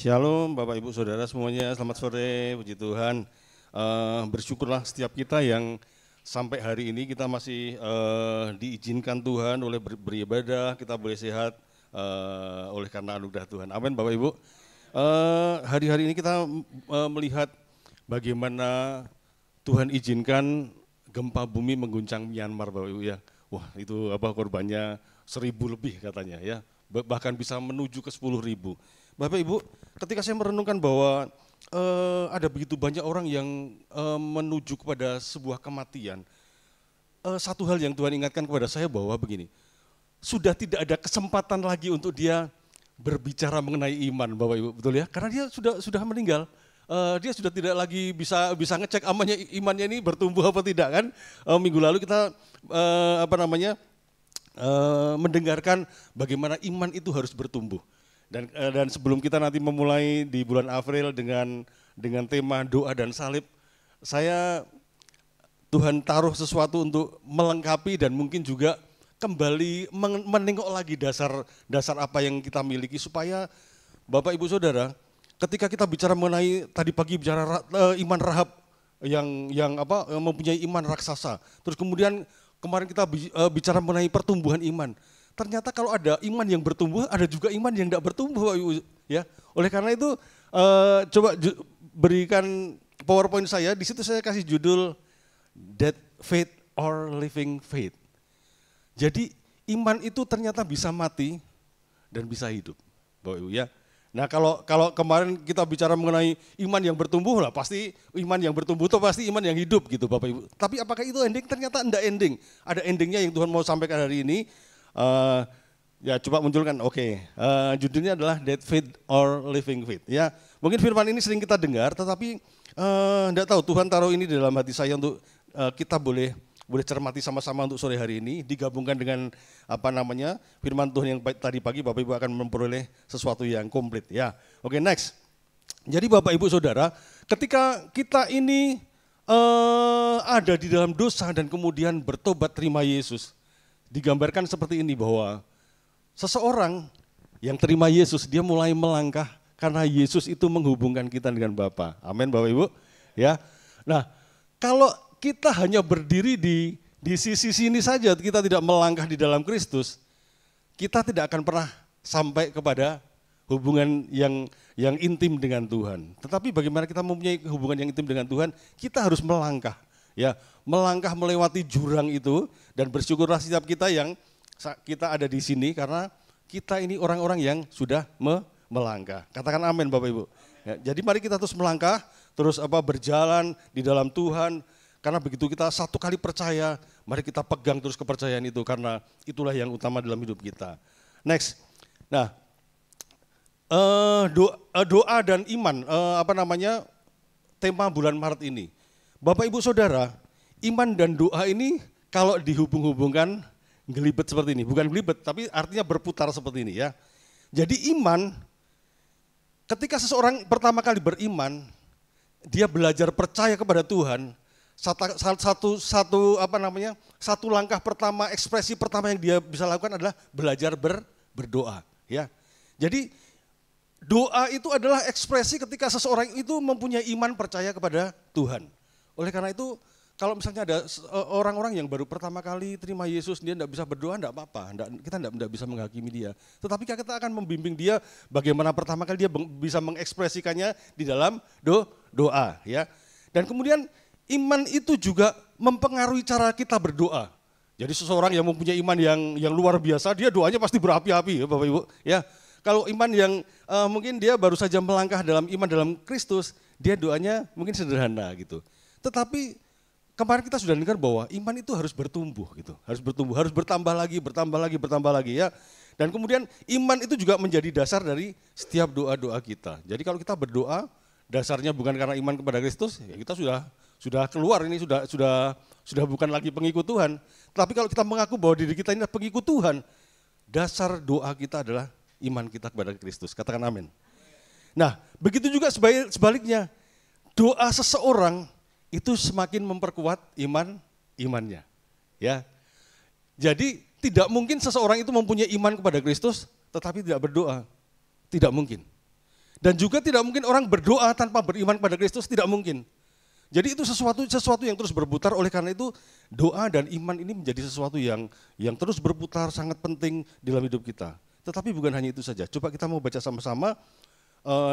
Shalom Bapak Ibu Saudara semuanya, selamat sore, puji Tuhan. Bersyukurlah setiap kita yang sampai hari ini kita masih diizinkan Tuhan oleh beribadah, kita boleh sehat oleh karena anugerah Tuhan. Amin Bapak Ibu. Hari-hari ini kita melihat bagaimana Tuhan izinkan gempa bumi mengguncang Myanmar Bapak Ibu ya. Wah itu korbannya 1.000 lebih katanya ya, bahkan bisa menuju ke 10.000. Bapak Ibu, ketika saya merenungkan bahwa ada begitu banyak orang yang menuju kepada sebuah kematian, satu hal yang Tuhan ingatkan kepada saya bahwa begini, sudah tidak ada kesempatan lagi untuk dia berbicara mengenai iman, Bapak Ibu, betul ya? Karena dia sudah meninggal, dia sudah tidak lagi bisa ngecek imannya ini bertumbuh apa tidak kan? Minggu lalu kita mendengarkan bagaimana iman itu harus bertumbuh. Dan sebelum kita nanti memulai di bulan April dengan tema doa dan salib, Tuhan taruh sesuatu untuk melengkapi dan mungkin juga kembali menengok lagi dasar apa yang kita miliki supaya Bapak Ibu Saudara, ketika kita bicara mengenai tadi pagi bicara iman Rahab yang mempunyai iman raksasa, terus kemudian kemarin kita bicara mengenai pertumbuhan iman. Ternyata kalau ada iman yang bertumbuh, ada juga iman yang tidak bertumbuh, Bapak Ibu. Ya, oleh karena itu coba berikan PowerPoint saya. Di situ saya kasih judul Dead Faith or Living Faith. Jadi iman itu ternyata bisa mati dan bisa hidup, Bapak Ibu ya. Nah kalau kemarin kita bicara mengenai iman yang bertumbuh lah, pasti iman yang bertumbuh itu pasti iman yang hidup gitu, Bapak Ibu. Tapi apakah itu ending? Ternyata enggak ending. Ada endingnya yang Tuhan mau sampaikan hari ini. Ya coba munculkan, oke. Judulnya adalah Dead Faith or Living Faith. Ya, mungkin firman ini sering kita dengar, tetapi enggak tahu Tuhan taruh ini di dalam hati saya untuk kita boleh cermati sama-sama untuk sore hari ini, digabungkan dengan firman Tuhan yang tadi pagi Bapak Ibu akan memperoleh sesuatu yang komplit. Ya, oke, next. Jadi Bapak Ibu Saudara, ketika kita ini ada di dalam dosa dan kemudian bertobat terima Yesus, digambarkan seperti ini bahwa seseorang yang terima Yesus dia mulai melangkah karena Yesus itu menghubungkan kita dengan Bapa. Amin Bapak Ibu. Ya. Nah, kalau kita hanya berdiri di sisi sini saja, kita tidak melangkah di dalam Kristus, kita tidak akan pernah sampai kepada hubungan yang intim dengan Tuhan. Tetapi bagaimana kita mempunyai hubungan yang intim dengan Tuhan, kita harus melangkah. Ya, melangkah melewati jurang itu, dan bersyukurlah setiap kita yang kita ada di sini karena kita ini orang-orang yang sudah melangkah. Katakan amin Bapak Ibu. Ya, jadi mari kita terus melangkah, terus berjalan di dalam Tuhan, karena begitu kita satu kali percaya, mari kita pegang terus kepercayaan itu karena itulah yang utama dalam hidup kita. Next. Nah, doa dan iman, tema bulan Maret ini. Bapak Ibu Saudara, iman dan doa ini kalau dihubung-hubungkan gelibet seperti ini. Bukan gelibet, tapi artinya berputar seperti ini ya. Jadi iman, ketika seseorang pertama kali beriman, dia belajar percaya kepada Tuhan, satu langkah pertama, ekspresi pertama yang dia bisa lakukan adalah belajar berdoa. Ya. Jadi doa itu adalah ekspresi ketika seseorang itu mempunyai iman percaya kepada Tuhan. Oleh karena itu, kalau misalnya ada orang-orang yang baru pertama kali terima Yesus, dia tidak bisa berdoa, tidak apa-apa, kita tidak bisa menghakimi dia. Tetapi kita akan membimbing dia bagaimana pertama kali dia bisa mengekspresikannya di dalam doa. Ya. Dan kemudian iman itu juga mempengaruhi cara kita berdoa. Jadi seseorang yang mempunyai iman yang luar biasa, dia doanya pasti berapi-api ya Bapak Ibu. Ya. Kalau iman yang mungkin dia baru saja melangkah dalam iman dalam Kristus, dia doanya mungkin sederhana gitu. Tetapi kemarin kita sudah dengar bahwa iman itu harus bertumbuh gitu, harus bertambah lagi ya. Dan kemudian iman itu juga menjadi dasar dari setiap doa-doa kita. Jadi kalau kita berdoa, dasarnya bukan karena iman kepada Kristus, ya kita sudah keluar ini sudah bukan lagi pengikut Tuhan. Tapi kalau kita mengaku bahwa diri kita ini adalah pengikut Tuhan, dasar doa kita adalah iman kita kepada Kristus. Katakan amin. Nah, begitu juga sebaliknya, doa seseorang itu semakin memperkuat imannya. Ya. Jadi tidak mungkin seseorang itu mempunyai iman kepada Kristus tetapi tidak berdoa. Tidak mungkin. Dan juga tidak mungkin orang berdoa tanpa beriman pada Kristus, tidak mungkin. Jadi itu sesuatu yang terus berputar, oleh karena itu doa dan iman ini menjadi sesuatu yang terus berputar, sangat penting dalam hidup kita. Tetapi bukan hanya itu saja, coba kita mau baca sama-sama,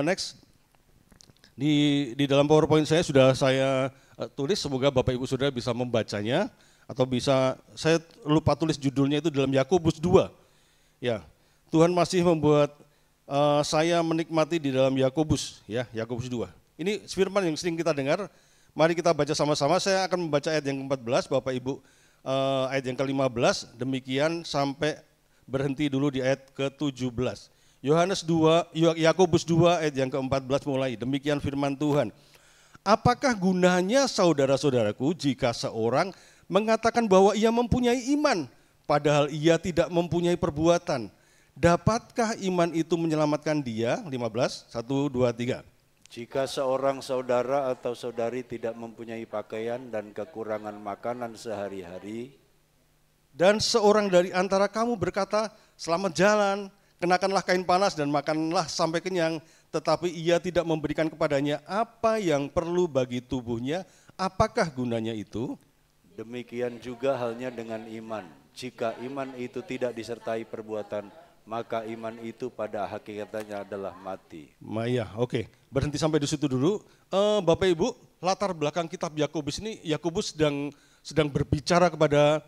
next. Di dalam PowerPoint saya sudah saya tulis, semoga Bapak Ibu Saudara bisa membacanya, atau bisa, saya lupa tulis judulnya itu dalam Yakobus 2. Ya, Tuhan masih membuat saya menikmati di dalam Yakobus, ya, Yakobus 2. Ini firman yang sering kita dengar. Mari kita baca sama-sama. Saya akan membaca ayat yang ke-14, Bapak Ibu ayat yang ke-15, demikian sampai berhenti dulu di ayat ke-17. Yakobus 2 ayat yang ke-14 mulai. Demikian firman Tuhan. Apakah gunanya saudara-saudaraku jika seorang mengatakan bahwa ia mempunyai iman, padahal ia tidak mempunyai perbuatan? Dapatkah iman itu menyelamatkan dia? 15, 1, 2, 3. Jika seorang saudara atau saudari tidak mempunyai pakaian dan kekurangan makanan sehari-hari, dan seorang dari antara kamu berkata, selamat jalan, kenakanlah kain panas dan makanlah sampai kenyang, tetapi ia tidak memberikan kepadanya apa yang perlu bagi tubuhnya, apakah gunanya itu? Demikian juga halnya dengan iman. Jika iman itu tidak disertai perbuatan, maka iman itu pada hakikatnya adalah mati. Maya, oke. Berhenti sampai di situ dulu. Bapak Ibu, latar belakang kitab Yakobus ini, Yakobus sedang berbicara kepada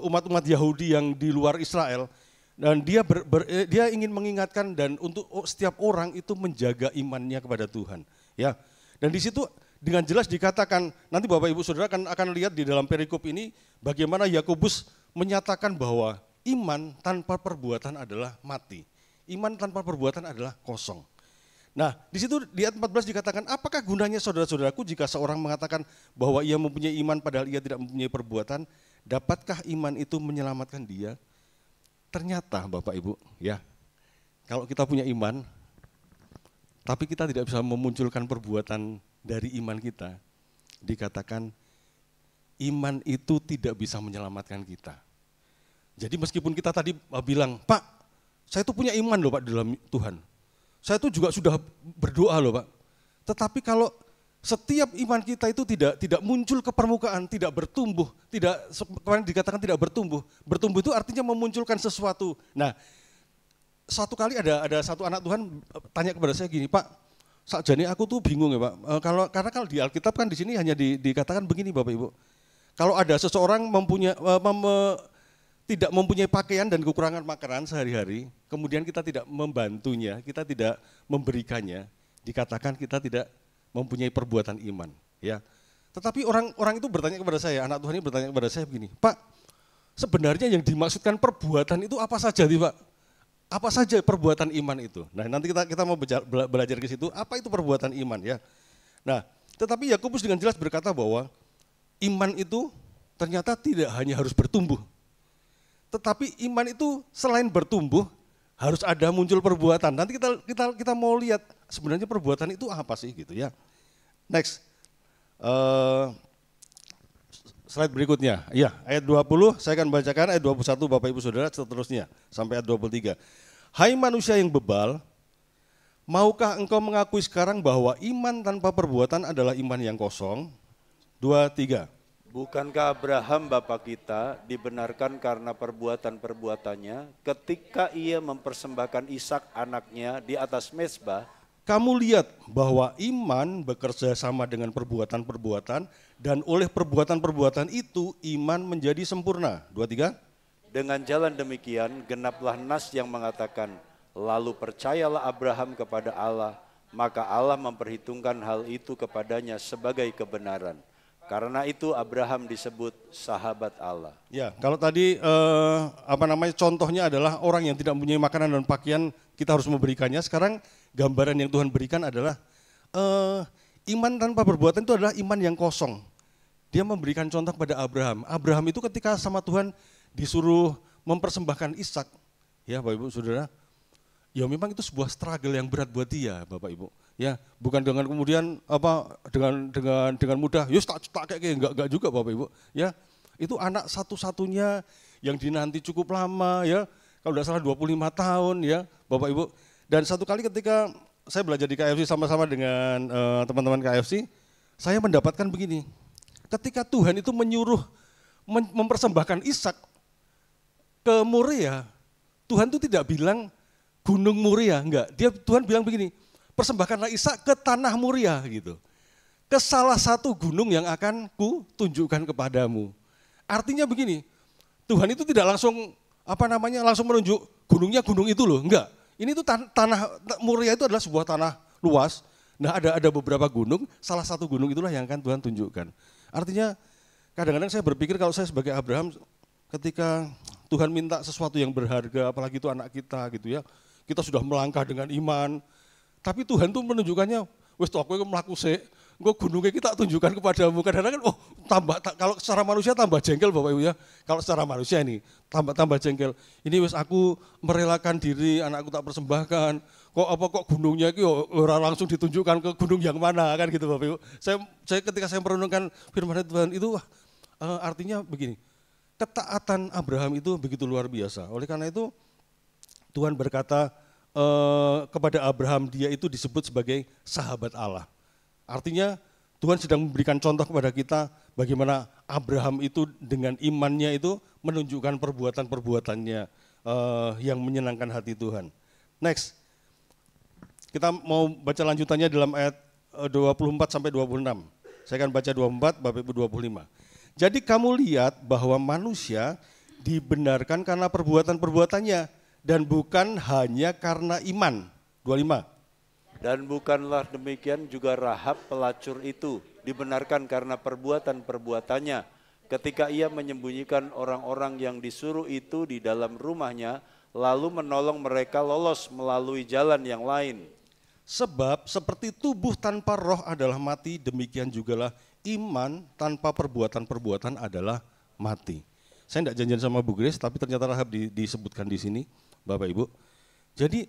umat-umat Yahudi yang di luar Israel, dan dia ingin mengingatkan dan untuk setiap orang itu menjaga imannya kepada Tuhan. Ya, dan di situ dengan jelas dikatakan, nanti Bapak Ibu Saudara akan lihat di dalam perikop ini bagaimana Yakobus menyatakan bahwa iman tanpa perbuatan adalah mati. Iman tanpa perbuatan adalah kosong. Nah, di situ di ayat 14 dikatakan, apakah gunanya saudara-saudaraku jika seorang mengatakan bahwa ia mempunyai iman padahal ia tidak mempunyai perbuatan? Dapatkah iman itu menyelamatkan dia? Ternyata Bapak Ibu, ya, kalau kita punya iman, tapi kita tidak bisa memunculkan perbuatan dari iman kita, dikatakan iman itu tidak bisa menyelamatkan kita. Jadi meskipun kita tadi bilang, Pak, saya tuh punya iman loh Pak di dalam Tuhan. Saya tuh juga sudah berdoa loh Pak. Tetapi kalau setiap iman kita itu tidak muncul ke permukaan, tidak bertumbuh, kemarin dikatakan tidak bertumbuh. Bertumbuh itu artinya memunculkan sesuatu. Nah, satu kali ada satu anak Tuhan tanya kepada saya gini, Pak, sakjane aku tuh bingung ya Pak. Karena kalau di Alkitab kan di sini hanya dikatakan begini Bapak Ibu. Kalau ada seseorang tidak mempunyai pakaian dan kekurangan makanan sehari-hari, kemudian kita tidak membantunya, kita tidak memberikannya, dikatakan kita tidak mempunyai perbuatan iman. Ya. Tetapi orang itu bertanya kepada saya, anak Tuhan ini bertanya kepada saya begini, Pak, sebenarnya yang dimaksudkan perbuatan itu apa saja nih Pak? Apa saja perbuatan iman itu? Nah nanti kita mau belajar ke situ, apa itu perbuatan iman ya. Nah tetapi Yakobus dengan jelas berkata bahwa iman itu ternyata tidak hanya harus bertumbuh, tetapi iman itu selain bertumbuh harus ada muncul perbuatan. Nanti kita mau lihat sebenarnya perbuatan itu apa sih gitu ya. Next, slide berikutnya. Iya, ayat 20 saya akan bacakan, ayat 21 Bapak Ibu Saudara seterusnya sampai ayat 23. Hai manusia yang bebal, maukah engkau mengakui sekarang bahwa iman tanpa perbuatan adalah iman yang kosong? 2, 3. Bukankah Abraham bapa kita dibenarkan karena perbuatan-perbuatannya ketika ia mempersembahkan Ishak anaknya di atas mezbah? Kamu lihat bahwa iman bekerja sama dengan perbuatan-perbuatan dan oleh perbuatan-perbuatan itu iman menjadi sempurna. 2, 3. Dengan jalan demikian genaplah nas yang mengatakan, lalu percayalah Abraham kepada Allah, maka Allah memperhitungkan hal itu kepadanya sebagai kebenaran. Karena itu Abraham disebut sahabat Allah. Ya, kalau tadi contohnya adalah orang yang tidak mempunyai makanan dan pakaian, kita harus memberikannya. Sekarang gambaran yang Tuhan berikan adalah iman tanpa perbuatan itu adalah iman yang kosong. Dia memberikan contoh kepada Abraham. Abraham itu ketika sama Tuhan disuruh mempersembahkan Ishak, ya Bapak Ibu Saudara, ya memang itu sebuah struggle yang berat buat dia, Bapak Ibu. Ya, bukan dengan kemudian dengan mudah, yus tak kayak enggak juga Bapak Ibu. Ya, itu anak satu-satunya yang dinanti cukup lama ya, kalau tidak salah 25 tahun ya, Bapak Ibu. Dan satu kali ketika saya belajar di KFC sama-sama dengan teman-teman KFC, saya mendapatkan begini. Ketika Tuhan itu menyuruh mempersembahkan Ishak ke Moria, Tuhan itu tidak bilang Gunung Moria, enggak. Tuhan bilang begini, persembahkanlah Ishak ke tanah Moria gitu. Ke salah satu gunung yang akan ku tunjukkan kepadamu. Artinya begini, Tuhan itu tidak langsung langsung menunjuk gunungnya gunung itu loh, enggak. Ini tuh tanah Moria itu adalah sebuah tanah luas. Nah, ada beberapa gunung, salah satu gunung itulah yang akan Tuhan tunjukkan. Artinya kadang-kadang saya berpikir kalau saya sebagai Abraham ketika Tuhan minta sesuatu yang berharga, apalagi itu anak kita gitu ya. Kita sudah melangkah dengan iman, tapi Tuhan tuh menunjukkannya, wes tuh aku melaku sih, gunungnya kita tunjukkan kepadamu. Kadang-kadang kalau secara manusia tambah jengkel Bapak Ibu ya. Kalau secara manusia ini tambah jengkel. Ini wes aku merelakan diri, anakku tak persembahkan. Kok gunungnya itu orang langsung ditunjukkan ke gunung yang mana kan gitu Bapak Ibu. Saya ketika saya merenungkan firman Tuhan itu artinya begini. Ketaatan Abraham itu begitu luar biasa. Oleh karena itu Tuhan berkata kepada Abraham, dia itu disebut sebagai sahabat Allah. Artinya Tuhan sedang memberikan contoh kepada kita bagaimana Abraham itu dengan imannya itu menunjukkan perbuatan-perbuatannya yang menyenangkan hati Tuhan. Next, kita mau baca lanjutannya dalam ayat 24 sampai 26. Saya akan baca 24, Bapak Ibu 25. Jadi kamu lihat bahwa manusia dibenarkan karena perbuatan-perbuatannya dan bukan hanya karena iman. 25. Dan bukanlah demikian juga Rahab pelacur itu dibenarkan karena perbuatan-perbuatannya ketika ia menyembunyikan orang-orang yang disuruh itu di dalam rumahnya lalu menolong mereka lolos melalui jalan yang lain. Sebab seperti tubuh tanpa roh adalah mati, demikian jugalah iman tanpa perbuatan-perbuatan adalah mati. Saya tidak janjian sama Bu Grace, tapi ternyata Rahab disebutkan di sini, Bapak Ibu. Jadi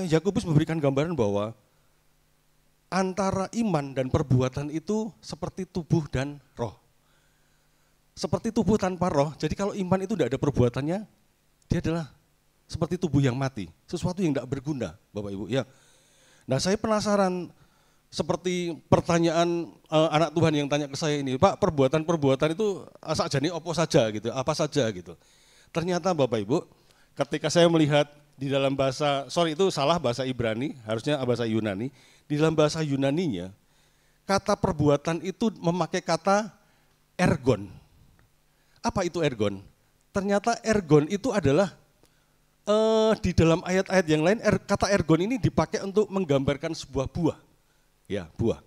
Yakobus memberikan gambaran bahwa antara iman dan perbuatan itu seperti tubuh dan roh. Seperti tubuh tanpa roh, jadi kalau iman itu tidak ada perbuatannya, dia adalah seperti tubuh yang mati, sesuatu yang tidak berguna, Bapak Ibu. Ya. Nah, saya penasaran seperti pertanyaan anak Tuhan yang tanya ke saya ini, Pak, perbuatan-perbuatan itu sakjane apa saja gitu, apa saja gitu. Ternyata Bapak Ibu, ketika saya melihat di dalam bahasa, itu salah bahasa Ibrani, harusnya bahasa Yunani. Di dalam bahasa Yunaninya, kata perbuatan itu memakai kata ergon. Apa itu ergon? Ternyata ergon itu adalah di dalam ayat-ayat yang lain, kata ergon ini dipakai untuk menggambarkan sebuah buah. Ya, buah.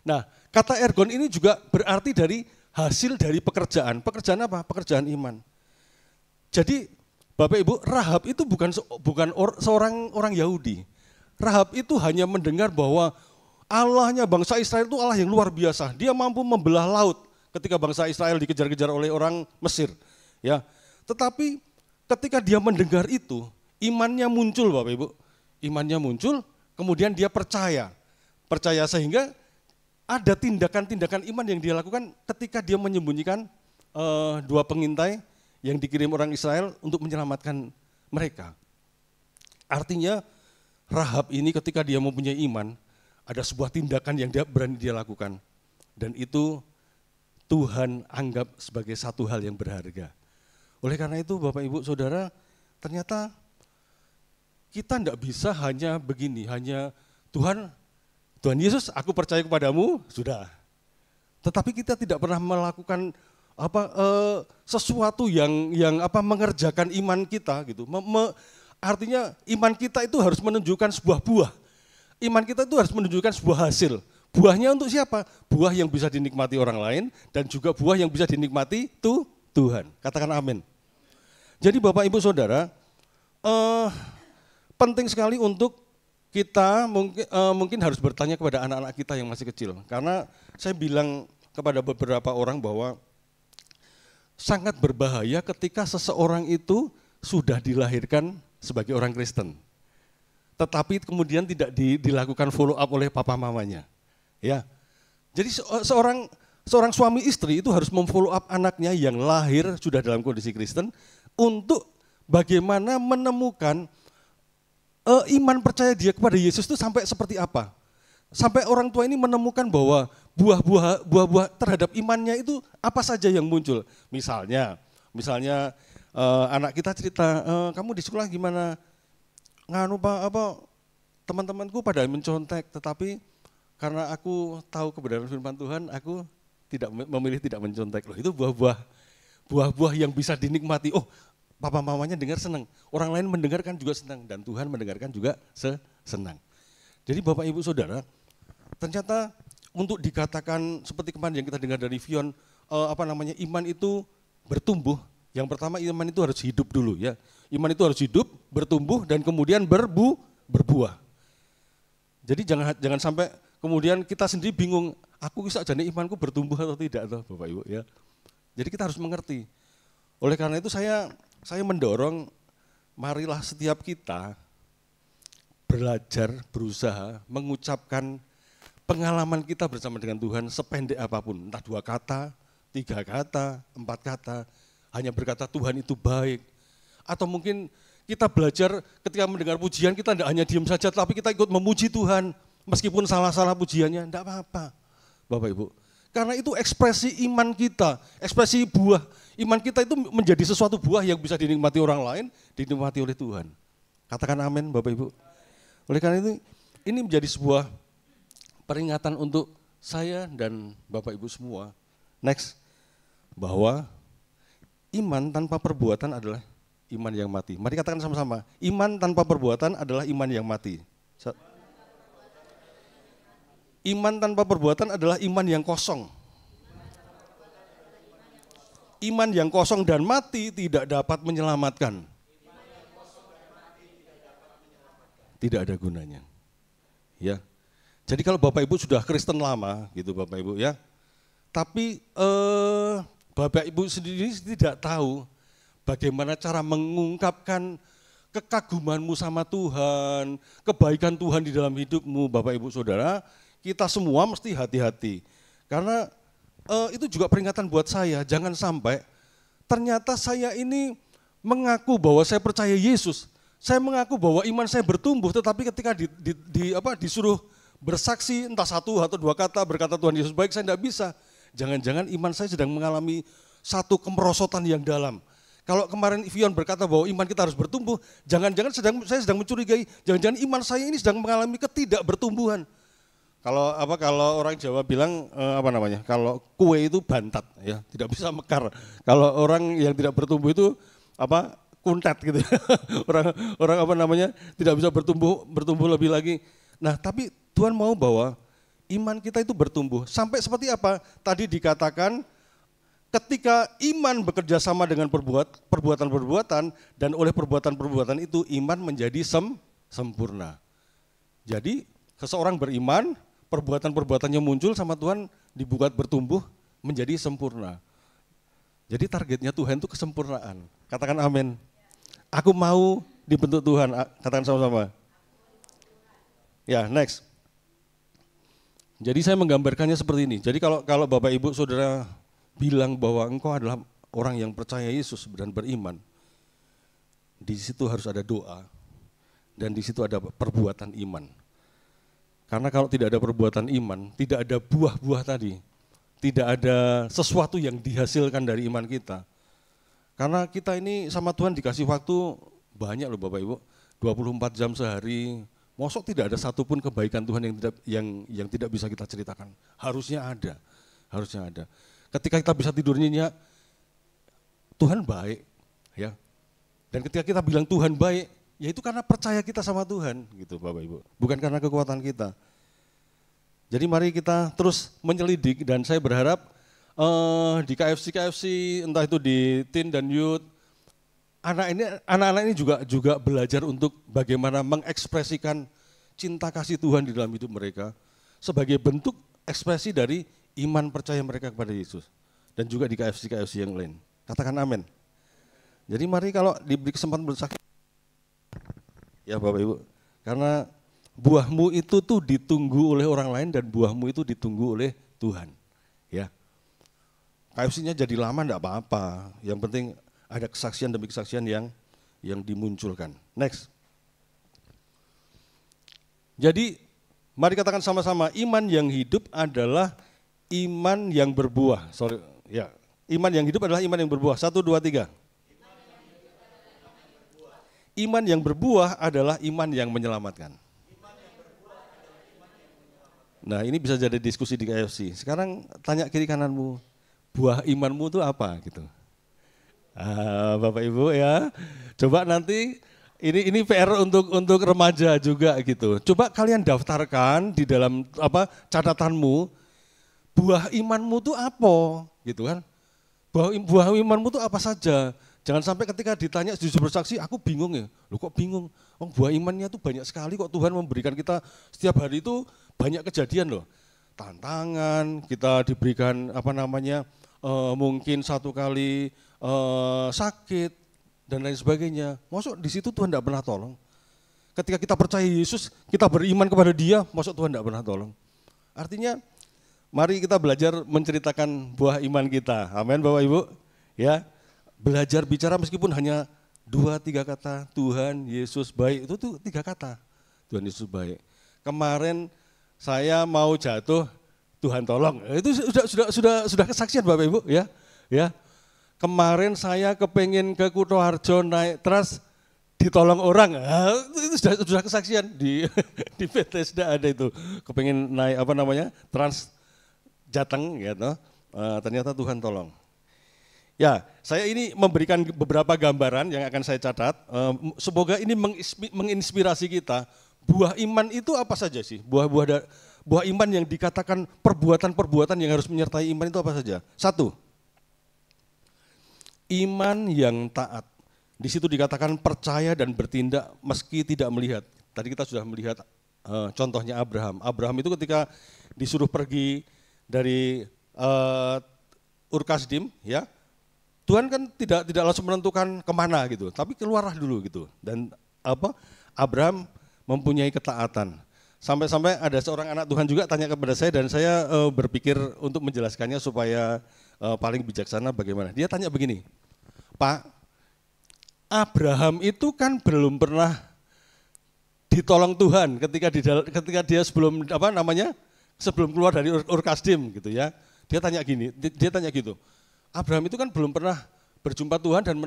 Nah, kata ergon ini juga berarti dari hasil dari pekerjaan. Pekerjaan apa? Pekerjaan iman. Jadi, Bapak Ibu, Rahab itu bukan seorang orang Yahudi. Rahab itu hanya mendengar bahwa Allahnya bangsa Israel itu Allah yang luar biasa. Dia mampu membelah laut ketika bangsa Israel dikejar-kejar oleh orang Mesir. Ya, tetapi ketika dia mendengar itu, imannya muncul Bapak Ibu. Imannya muncul, kemudian dia percaya. Percaya sehingga ada tindakan-tindakan iman yang dia lakukan ketika dia menyembunyikan dua pengintai yang dikirim orang Israel untuk menyelamatkan mereka. Artinya Rahab ini ketika dia mempunyai iman, ada sebuah tindakan yang dia berani dia lakukan. Dan itu Tuhan anggap sebagai satu hal yang berharga. Oleh karena itu Bapak Ibu Saudara, ternyata kita tidak bisa hanya begini, hanya Tuhan Yesus aku percaya kepadamu, sudah. Tetapi kita tidak pernah melakukan sesuatu yang mengerjakan iman kita gitu. Artinya iman kita itu harus menunjukkan sebuah buah. Iman kita itu harus menunjukkan sebuah hasil. Buahnya untuk siapa? Buah yang bisa dinikmati orang lain dan juga buah yang bisa dinikmati Tuhan. Katakan amin. Jadi Bapak Ibu Saudara, penting sekali untuk kita mungkin harus bertanya kepada anak-anak kita yang masih kecil. Karena saya bilang kepada beberapa orang bahwa sangat berbahaya ketika seseorang itu sudah dilahirkan sebagai orang Kristen. Tetapi kemudian tidak dilakukan follow up oleh papa mamanya. Ya. Jadi seorang suami istri itu harus memfollow up anaknya yang lahir sudah dalam kondisi Kristen untuk bagaimana menemukan iman percaya dia kepada Yesus itu sampai seperti apa? Sampai orang tua ini menemukan bahwa buah-buah terhadap imannya itu apa saja yang muncul. Misalnya anak kita cerita, kamu di sekolah gimana? Nganu Pak, teman-temanku pada mencontek, tetapi karena aku tahu kebenaran firman Tuhan, aku memilih tidak mencontek. Loh, itu buah-buah yang bisa dinikmati. Oh, papa mamanya dengar senang, orang lain mendengarkan juga senang, dan Tuhan mendengarkan juga senang. Jadi Bapak Ibu Saudara, ternyata untuk dikatakan seperti kemarin yang kita dengar dari Vion, iman itu bertumbuh. Yang pertama iman itu harus hidup dulu ya. Iman itu harus hidup, bertumbuh, dan kemudian berbuah. Jadi jangan sampai kemudian kita sendiri bingung, aku bisa jadi imanku bertumbuh atau tidak, atau Bapak Ibu ya. Jadi kita harus mengerti. Oleh karena itu saya mendorong, marilah setiap kita belajar, berusaha mengucapkan pengalaman kita bersama dengan Tuhan sependek apapun, entah 2 kata, 3 kata, 4 kata, hanya berkata Tuhan itu baik. Atau mungkin kita belajar ketika mendengar pujian, kita tidak hanya diam saja, tapi kita ikut memuji Tuhan, meskipun salah-salah pujiannya, tidak apa-apa Bapak Ibu. Karena itu ekspresi iman kita, ekspresi buah iman kita itu menjadi sesuatu buah yang bisa dinikmati orang lain, dinikmati oleh Tuhan. Katakan amin Bapak Ibu. Oleh karena itu, ini menjadi sebuah peringatan untuk saya dan Bapak Ibu semua. Next, bahwa iman tanpa perbuatan adalah iman yang mati. Mari katakan sama-sama, iman tanpa perbuatan adalah iman yang mati. Iman tanpa perbuatan adalah iman yang kosong. Iman yang kosong dan mati tidak dapat menyelamatkan. Tidak ada gunanya. Ya. Jadi kalau Bapak Ibu sudah Kristen lama gitu Bapak Ibu ya. Tapi Bapak Ibu sendiri tidak tahu bagaimana cara mengungkapkan kekagumanmu sama Tuhan, kebaikan Tuhan di dalam hidupmu Bapak Ibu Saudara. Kita semua mesti hati-hati, karena itu juga peringatan buat saya, jangan sampai ternyata saya ini mengaku bahwa saya percaya Yesus, saya mengaku bahwa iman saya bertumbuh, tetapi ketika disuruh bersaksi entah 1 atau 2 kata berkata Tuhan Yesus baik, saya tidak bisa. Jangan-jangan iman saya sedang mengalami satu kemerosotan yang dalam. Kalau kemarin Vion berkata bahwa iman kita harus bertumbuh, jangan-jangan saya sedang mencurigai, jangan-jangan iman saya ini sedang mengalami ketidakbertumbuhan. Kalau orang Jawa bilang kalau kue itu bantat ya, tidak bisa mekar. Kalau orang yang tidak bertumbuh itu kuntet gitu. orang tidak bisa bertumbuh lebih lagi. Nah, tapi Tuhan mau bahwa iman kita itu bertumbuh. Sampai seperti apa? Tadi dikatakan ketika iman bekerja sama dengan perbuatan-perbuatan, dan oleh perbuatan-perbuatan itu iman menjadi sempurna. Jadi seseorang beriman, perbuatan-perbuatannya muncul sama Tuhan, dibuat bertumbuh menjadi sempurna. Jadi targetnya Tuhan itu kesempurnaan. Katakan amin. Aku mau dibentuk Tuhan, katakan sama-sama. Ya, next. Jadi saya menggambarkannya seperti ini. Jadi kalau Bapak Ibu Saudara bilang bahwa engkau adalah orang yang percaya Yesus dan beriman, di situ harus ada doa, dan di situ ada perbuatan iman. Karena kalau tidak ada perbuatan iman, tidak ada buah-buah tadi, tidak ada sesuatu yang dihasilkan dari iman kita. Karena kita ini sama Tuhan dikasih waktu banyak loh Bapak Ibu, 24 jam sehari, mosok tidak ada satupun kebaikan Tuhan yang tidak bisa kita ceritakan. Harusnya ada. Ketika kita bisa tidur nyenyak, Tuhan baik, ya. Dan ketika kita bilang Tuhan baik, ya itu karena percaya kita sama Tuhan, gitu Bapak Ibu. Bukan karena kekuatan kita. Jadi mari kita terus menyelidik, dan saya berharap di KFC, entah itu di Teen dan Youth, anak-anak ini juga belajar untuk bagaimana mengekspresikan cinta kasih Tuhan di dalam hidup mereka sebagai bentuk ekspresi dari iman percaya mereka kepada Yesus, dan juga di KFC yang lain. Katakan amin. Jadi mari kalau diberi kesempatan bersaksi, ya Bapak Ibu, karena buahmu itu tuh ditunggu oleh orang lain, dan buahmu itu ditunggu oleh Tuhan. Ya, KFC-nya jadi lama enggak apa-apa, yang penting ada kesaksian demi kesaksian yang dimunculkan. Next. Jadi mari katakan sama-sama, iman yang hidup adalah iman yang berbuah. Sorry, ya. Iman yang hidup adalah iman yang berbuah. 1, 2, 3. Iman yang berbuah adalah iman yang menyelamatkan. Nah, ini bisa jadi diskusi di KFC. Sekarang tanya kiri kananmu, buah imanmu itu apa gitu. Bapak Ibu ya, coba nanti ini PR untuk remaja juga gitu. Coba kalian daftarkan di dalam catatanmu, buah imanmu itu apa gitu kan? Buah imanmu itu apa saja? Jangan sampai ketika ditanya justru bersaksi, aku bingung ya. Loh kok bingung? Oh, buah imannya itu banyak sekali kok, Tuhan memberikan kita setiap hari itu banyak kejadian loh. Tantangan, kita diberikan mungkin satu kali sakit dan lain sebagainya. Maksud di situ Tuhan tidak pernah tolong. Ketika kita percaya Yesus, kita beriman kepada Dia, maksud Tuhan tidak pernah tolong. Artinya mari kita belajar menceritakan buah iman kita. Amin Bapak Ibu. Ya. Belajar bicara meskipun hanya 2-3 kata, Tuhan Yesus baik, itu tuh 3 kata. Tuhan Yesus baik. Kemarin saya mau jatuh, Tuhan tolong. Itu sudah kesaksian Bapak Ibu ya. Ya. Kemarin saya kepengen ke Kutoarjo naik trans, ditolong orang. Itu sudah kesaksian di Bethesda ada itu. Kepengen naik trans Jateng gitu. Ternyata Tuhan tolong. Ya, saya ini memberikan beberapa gambaran yang akan saya catat. Semoga ini menginspirasi kita. Buah iman itu apa saja sih? Buah iman yang dikatakan perbuatan-perbuatan yang harus menyertai iman itu apa saja? 1, iman yang taat. Di situ dikatakan percaya dan bertindak meski tidak melihat. Tadi kita sudah melihat contohnya Abraham. Abraham itu ketika disuruh pergi dari Ur-Kasdim, ya, Tuhan kan tidak langsung menentukan kemana gitu, tapi keluarlah dulu gitu. Dan Abraham mempunyai ketaatan. Sampai-sampai ada seorang anak Tuhan juga tanya kepada saya dan saya berpikir untuk menjelaskannya supaya paling bijaksana bagaimana. Dia tanya begini, Pak, Abraham itu kan belum pernah ditolong Tuhan ketika dia sebelum keluar dari Ur-Kasdim gitu ya. Dia tanya gitu. Abraham itu kan belum pernah berjumpa Tuhan dan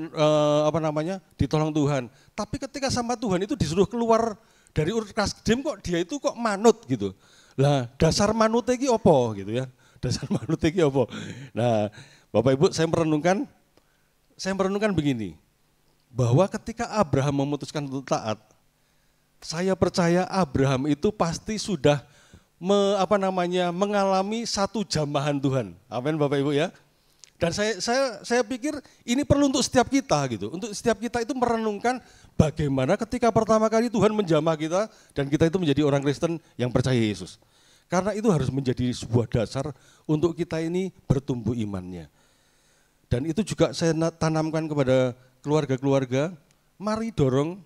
ditolong Tuhan. Tapi ketika sama Tuhan itu disuruh keluar dari Ur-Kasdim dia itu kok manut gitu. Lah dasar manute iki apa gitu ya. Dasar manute iki apa. Nah, Bapak Ibu saya merenungkan begini. Bahwa ketika Abraham memutuskan untuk taat, saya percaya Abraham itu pasti sudah mengalami satu jamahan Tuhan. Amin Bapak Ibu ya. Dan saya pikir ini perlu untuk setiap kita gitu. Untuk setiap kita itu merenungkan bagaimana ketika pertama kali Tuhan menjamah kita dan kita itu menjadi orang Kristen yang percaya Yesus. Karena itu harus menjadi sebuah dasar untuk kita ini bertumbuh imannya. Dan itu juga saya tanamkan kepada keluarga-keluarga, mari dorong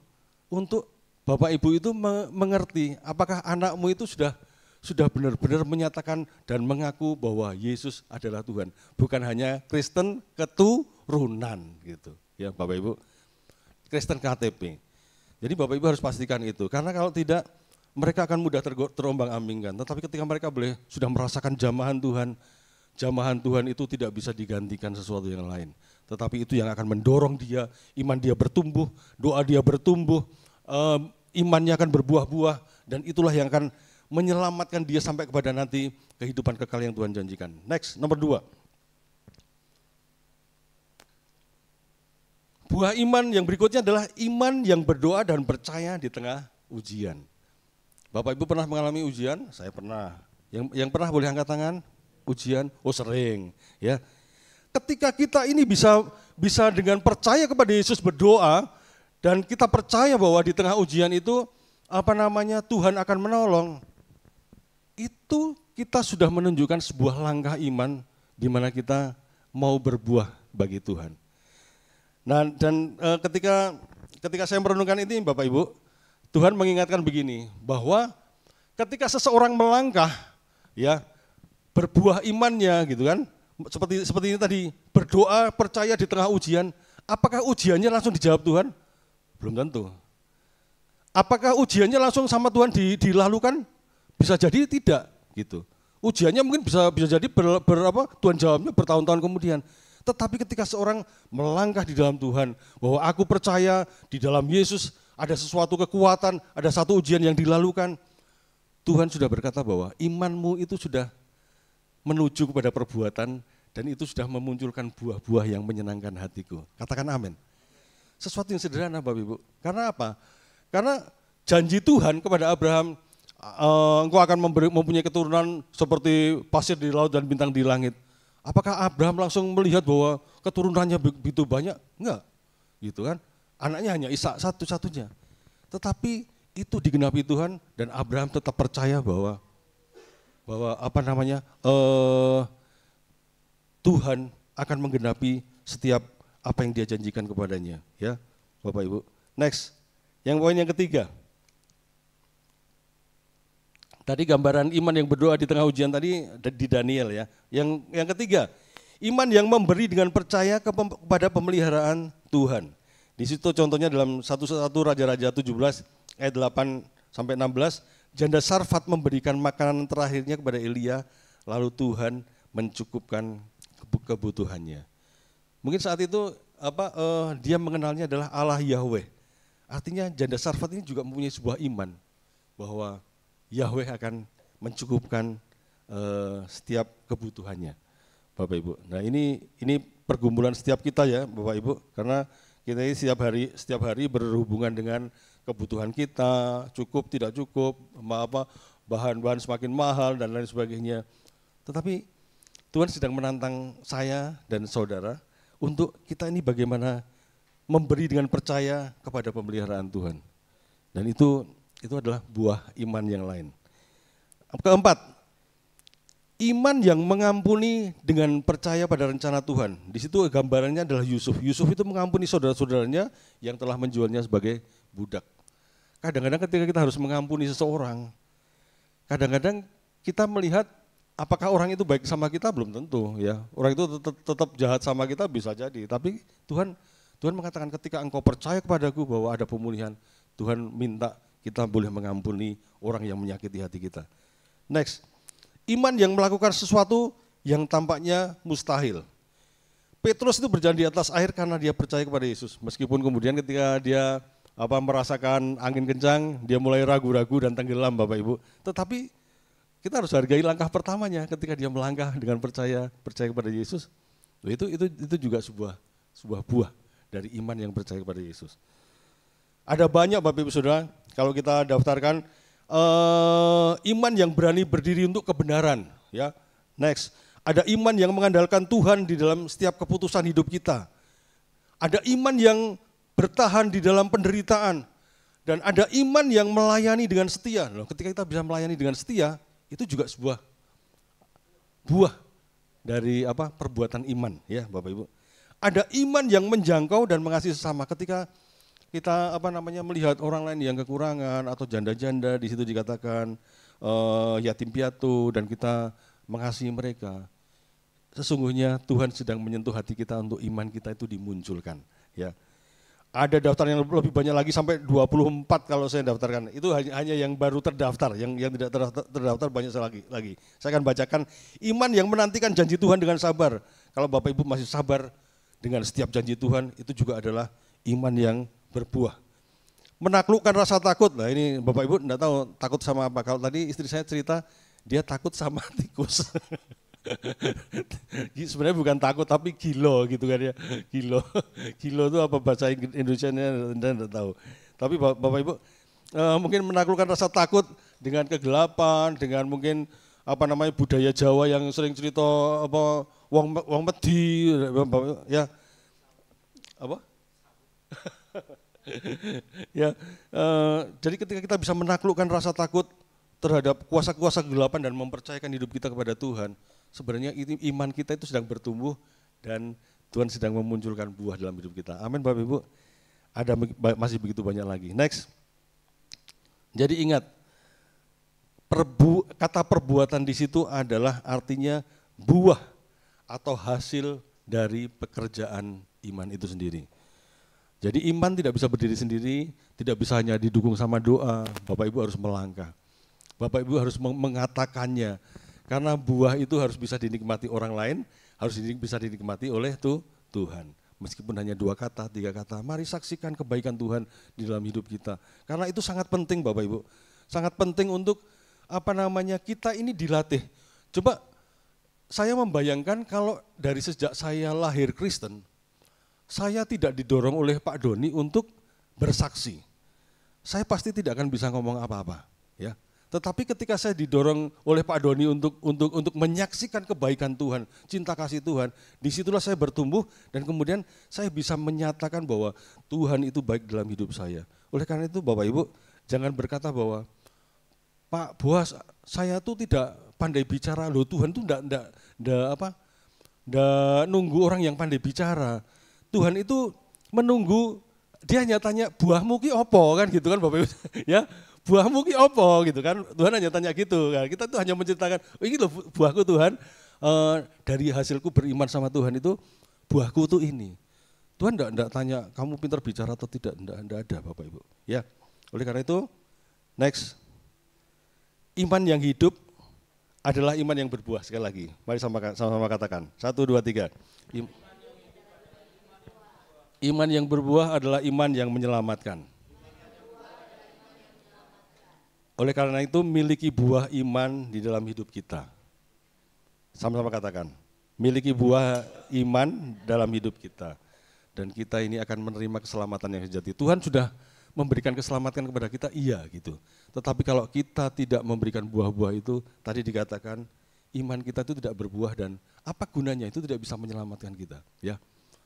untuk Bapak Ibu itu mengerti apakah anakmu itu sudah benar-benar menyatakan dan mengaku bahwa Yesus adalah Tuhan. Bukan hanya Kristen keturunan gitu. Ya Bapak Ibu, Kristen KTP. Jadi Bapak Ibu harus pastikan itu. Karena kalau tidak, mereka akan mudah terombang-ambingkan. Tetapi ketika mereka sudah merasakan jamahan Tuhan itu tidak bisa digantikan sesuatu yang lain. Tetapi itu yang akan mendorong dia, iman dia bertumbuh, doa dia bertumbuh, imannya akan berbuah-buah. Dan itulah yang akan menyelamatkan dia sampai kepada nanti kehidupan kekal yang Tuhan janjikan. Next, nomor 2. Buah iman yang berikutnya adalah iman yang berdoa dan percaya di tengah ujian. Bapak Ibu pernah mengalami ujian? Saya pernah. Yang pernah boleh angkat tangan? Ujian? Oh sering. Ya. Ketika kita ini bisa dengan percaya kepada Yesus berdoa dan kita percaya bahwa di tengah ujian itu Tuhan akan menolong. Itu kita sudah menunjukkan sebuah langkah iman di mana kita mau berbuah bagi Tuhan. Nah, dan ketika saya merenungkan ini Bapak Ibu, Tuhan mengingatkan begini, bahwa ketika seseorang melangkah ya berbuah imannya gitu kan, seperti ini tadi, berdoa percaya di tengah ujian, apakah ujiannya langsung dijawab Tuhan? Belum tentu. Apakah ujiannya langsung sama Tuhan dilalukan? Bisa jadi tidak gitu. Ujiannya mungkin bisa jadi Tuhan jawabnya bertahun-tahun kemudian. Tetapi ketika seorang melangkah di dalam Tuhan, bahwa aku percaya di dalam Yesus ada sesuatu kekuatan, ada satu ujian yang dilalukan, Tuhan sudah berkata bahwa imanmu itu sudah menuju kepada perbuatan dan itu sudah memunculkan buah-buah yang menyenangkan hatiku. Katakan amin. Sesuatu yang sederhana Bapak Ibu. Karena apa? Karena janji Tuhan kepada Abraham, engkau akan mempunyai keturunan seperti pasir di laut dan bintang di langit. Apakah Abraham langsung melihat bahwa keturunannya begitu banyak? Enggak, gitu kan? Anaknya hanya Ishak satu-satunya. Tetapi itu digenapi Tuhan dan Abraham tetap percaya bahwa Tuhan akan menggenapi setiap apa yang dia janjikan kepadanya, ya, Bapak Ibu. Next, poin yang ketiga. Tadi gambaran iman yang berdoa di tengah ujian tadi di Daniel ya. Yang ketiga, iman yang memberi dengan percaya kepada pemeliharaan Tuhan. Di situ contohnya dalam 1 Raja-Raja 17 ayat 8 sampai 16, janda Sarfat memberikan makanan terakhirnya kepada Elia, lalu Tuhan mencukupkan kebutuhannya. Mungkin saat itu dia mengenalnya adalah Allah Yahweh. Artinya janda Sarfat ini juga mempunyai sebuah iman bahwa Yahweh akan mencukupkan setiap kebutuhannya, Bapak Ibu. Nah ini pergumulan setiap kita ya, Bapak Ibu, karena kita ini setiap hari berhubungan dengan kebutuhan kita, cukup tidak cukup, bahan-bahan semakin mahal dan lain sebagainya. Tetapi Tuhan sedang menantang saya dan saudara untuk kita ini bagaimana memberi dengan percaya kepada pemeliharaan Tuhan. Dan itu adalah buah iman yang lain. Keempat, iman yang mengampuni dengan percaya pada rencana Tuhan. Di situ gambarannya adalah Yusuf. Yusuf itu mengampuni saudara-saudaranya yang telah menjualnya sebagai budak. Kadang-kadang ketika kita harus mengampuni seseorang, kadang-kadang kita melihat apakah orang itu baik sama kita, belum tentu ya. Orang itu tetap jahat sama kita bisa jadi, tapi Tuhan mengatakan ketika engkau percaya kepadaku bahwa ada pemulihan, Tuhan minta kita boleh mengampuni orang yang menyakiti hati kita. Next, iman yang melakukan sesuatu yang tampaknya mustahil. Petrus itu berjalan di atas air karena dia percaya kepada Yesus. Meskipun kemudian ketika dia merasakan angin kencang, dia mulai ragu-ragu dan tenggelam Bapak Ibu. Tetapi kita harus hargai langkah pertamanya ketika dia melangkah dengan percaya kepada Yesus. Itu juga sebuah buah dari iman yang percaya kepada Yesus. Ada banyak Bapak Ibu Saudara, kalau kita daftarkan iman yang berani berdiri untuk kebenaran, ya. Next, ada iman yang mengandalkan Tuhan di dalam setiap keputusan hidup kita. Ada iman yang bertahan di dalam penderitaan dan ada iman yang melayani dengan setia. Loh, ketika kita bisa melayani dengan setia, itu juga sebuah buah dari perbuatan iman, ya Bapak Ibu. Ada iman yang menjangkau dan mengasihi sesama. Ketika kita melihat orang lain yang kekurangan atau janda-janda, di situ dikatakan yatim piatu dan kita mengasihi mereka. Sesungguhnya Tuhan sedang menyentuh hati kita untuk iman kita itu dimunculkan, ya. Ada daftar yang lebih banyak lagi sampai 24 kalau saya daftarkan. Itu hanya yang baru terdaftar, yang tidak terdaftar banyak lagi. Saya akan bacakan iman yang menantikan janji Tuhan dengan sabar. Kalau Bapak Ibu masih sabar dengan setiap janji Tuhan, itu juga adalah iman yang berbuah. Menaklukkan rasa takut. Nah ini Bapak Ibu enggak tahu takut sama apa. Kalau tadi istri saya cerita dia takut sama tikus. Sebenarnya bukan takut tapi gilo gitu kan ya. Gilo itu apa bahasa Indonesianya enggak tahu. Tapi Bapak Ibu mungkin menaklukkan rasa takut dengan kegelapan, dengan mungkin budaya Jawa yang sering cerita wong medhi ya. Jadi ketika kita bisa menaklukkan rasa takut terhadap kuasa-kuasa kegelapan dan mempercayakan hidup kita kepada Tuhan, sebenarnya iman kita itu sedang bertumbuh dan Tuhan sedang memunculkan buah dalam hidup kita. Amin Bapak Ibu. Ada masih begitu banyak lagi. Next. Jadi ingat, kata perbuatan di situ adalah artinya buah atau hasil dari pekerjaan iman itu sendiri. Jadi iman tidak bisa berdiri sendiri, tidak bisa hanya didukung sama doa. Bapak Ibu harus melangkah. Bapak Ibu harus mengatakannya. Karena buah itu harus bisa dinikmati orang lain, harus bisa dinikmati oleh Tuhan. Meskipun hanya 2 kata, 3 kata, mari saksikan kebaikan Tuhan di dalam hidup kita. Karena itu sangat penting Bapak Ibu. Sangat penting untuk kita ini dilatih. Coba saya membayangkan kalau dari sejak saya lahir Kristen, saya tidak didorong oleh Pak Doni untuk bersaksi. Saya pasti tidak akan bisa ngomong apa-apa, ya. Tetapi ketika saya didorong oleh Pak Doni untuk menyaksikan kebaikan Tuhan, cinta kasih Tuhan, disitulah saya bertumbuh dan kemudian saya bisa menyatakan bahwa Tuhan itu baik dalam hidup saya. Oleh karena itu Bapak Ibu, jangan berkata bahwa Pak Boas, saya tuh tidak pandai bicara, loh Tuhan tuh enggak nunggu orang yang pandai bicara. Tuhan itu menunggu, dia hanya tanya buahmu ki opo kan gitu kan Bapak Ibu, ya. Buahmu ki opo gitu kan, Tuhan hanya tanya gitu kan. Kita tuh hanya menceritakan, oh ini loh buahku Tuhan, dari hasilku beriman sama Tuhan itu buahku tuh ini. Tuhan enggak tanya kamu pintar bicara atau tidak, enggak ada Bapak Ibu. Ya, oleh karena itu, next, iman yang hidup adalah iman yang berbuah. Sekali lagi, mari sama-sama katakan, 1, 2, 3. Iman yang berbuah adalah iman yang menyelamatkan. Oleh karena itu miliki buah iman di dalam hidup kita. Sama-sama katakan, miliki buah iman dalam hidup kita. Dan kita ini akan menerima keselamatan yang sejati. Tuhan sudah memberikan keselamatan kepada kita, iya gitu. Tetapi kalau kita tidak memberikan buah-buah itu, tadi dikatakan iman kita itu tidak berbuah dan apa gunanya itu tidak bisa menyelamatkan kita. Ya.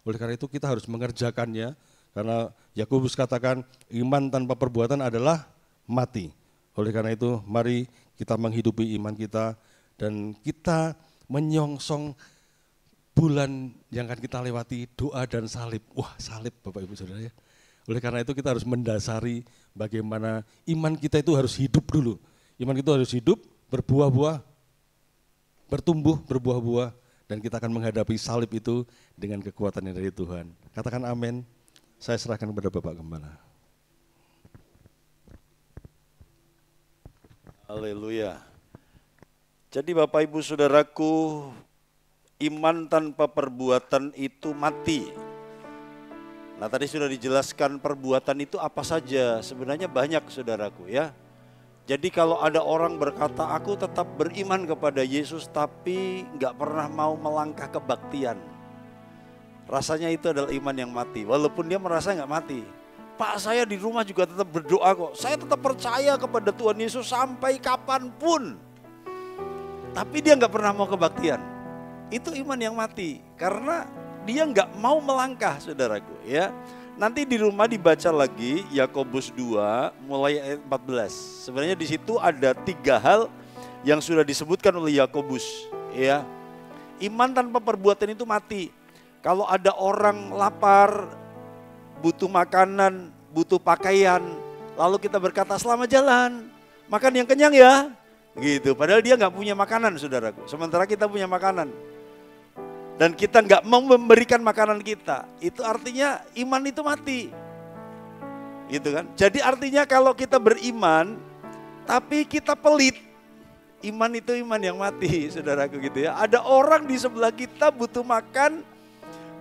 Oleh karena itu kita harus mengerjakannya, karena Yakobus katakan iman tanpa perbuatan adalah mati. Oleh karena itu, mari kita menghidupi iman kita dan kita menyongsong bulan yang akan kita lewati doa dan salib. Wah, salib Bapak Ibu Saudara ya. Oleh karena itu kita harus mendasari bagaimana iman kita itu harus hidup dulu. Iman itu harus hidup, berbuah-buah, bertumbuh, berbuah-buah, dan kita akan menghadapi salib itu dengan kekuatan yang dari Tuhan. Katakan amin. Saya serahkan kepada Bapak Gembala. Haleluya. Jadi Bapak Ibu Saudaraku, iman tanpa perbuatan itu mati. Nah tadi sudah dijelaskan perbuatan itu apa saja, sebenarnya banyak saudaraku ya. Jadi kalau ada orang berkata aku tetap beriman kepada Yesus tapi nggak pernah mau melangkah kebaktian. Rasanya itu adalah iman yang mati, walaupun dia merasa nggak mati. Pak saya di rumah juga tetap berdoa kok, saya tetap percaya kepada Tuhan Yesus sampai kapanpun. Tapi dia nggak pernah mau kebaktian. Itu iman yang mati, karena dia nggak mau melangkah saudaraku ya. Nanti di rumah dibaca lagi Yakobus 2 mulai ayat 14. Sebenarnya di situ ada 3 hal yang sudah disebutkan oleh Yakobus ya. Iman tanpa perbuatan itu mati. Kalau ada orang lapar, butuh makanan, butuh pakaian, lalu kita berkata selamat jalan, makan yang kenyang ya, gitu. Padahal dia nggak punya makanan, saudaraku. Sementara kita punya makanan, dan kita nggak mau memberikan makanan kita, itu artinya iman itu mati, gitu kan? Jadi artinya kalau kita beriman, tapi kita pelit, iman itu iman yang mati, saudaraku gitu ya. Ada orang di sebelah kita butuh makan,